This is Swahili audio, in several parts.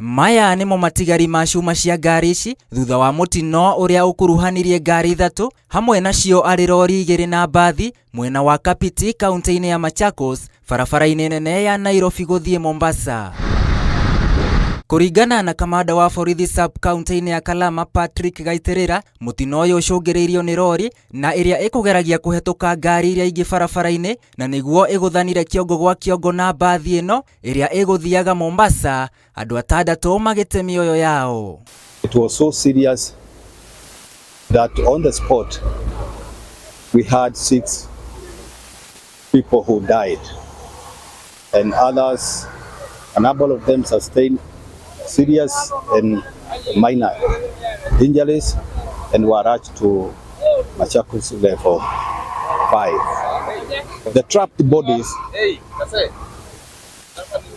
Maya nimo matigari ma cuma cia ngari ici thutha wa mutino uria ukuruhanirie ngari ithatu hamwe nacio ari lori igiri na mbathi mwena wa Kapiti kaunti-ini ya Machakos barabara-ini nene ya Nairobi guthie Mombasa. Kuringana na kamanda wa borithi sub kaunti-ini ya Kalama Patrick Gaitirira, mutino uyu ucungiriirio ni lori na iria ikugeragia kuhetuka ngari iria ingi barabara-ini na niguo iguthanire kiongo gwa kiongo na mbathi ino iria iguthiaga Mombasa, andu atandatu magite mioyo yao. It was so serious that on the spot we had 6 people who died and others, a number of them sustained serious and minor injuries and were rushed to Machakos level 5. The trapped bodies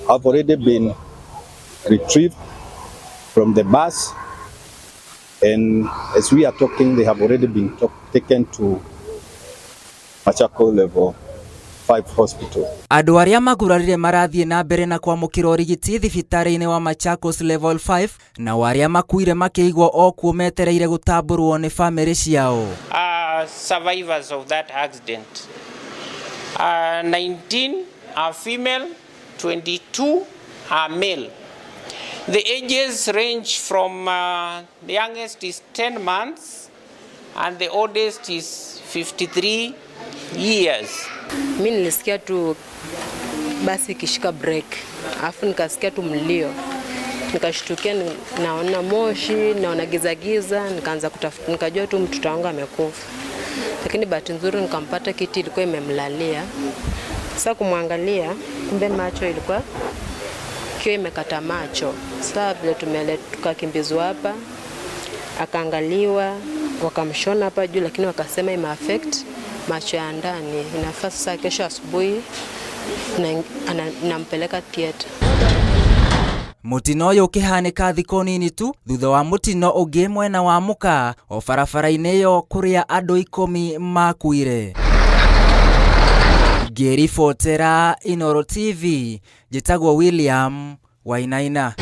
have already been retrieved from the bus, and as we are talking, they have already been taken to Machakos level 5 hospital. Andu aria magurarire marathie na mbere na kwamukira urigiti thibitari-ini wa Machakos level 5 na waria makuire makiigwo o kuo metereire gutamburwo ni family ciao. Survivors of that accident. 19 are female, 22 are male. The ages range from the youngest is 10 months and the oldest is 53 years. Mimi nilisikia tu basi kishika break, afu nikasikia tu mlio, nikashtukia, naona moshi, naona giza, nikaanza kutafuta, nikajua tu mtoto wangu amekufa, lakini bahati nzuri nikampata kiti ilikuwa imemlalia. Sasa kumwangalia, kumbe macho ilikuwa kio imekata macho. Sasa vile tukakimbizwa hapa, akaangaliwa, wakamshona hapa juu, lakini wakasema ime affect macho ya ndani. Inafaa sasa kesho asubuhi nampeleka theater. Mutino uyu ukihanika thiko nini tu thutha wa mutino ungi mwena wa Muka o barabara-ini iyo kuria andu 10 makuire. Ngiribotera Inooro TV, njitagwo William Wainaina.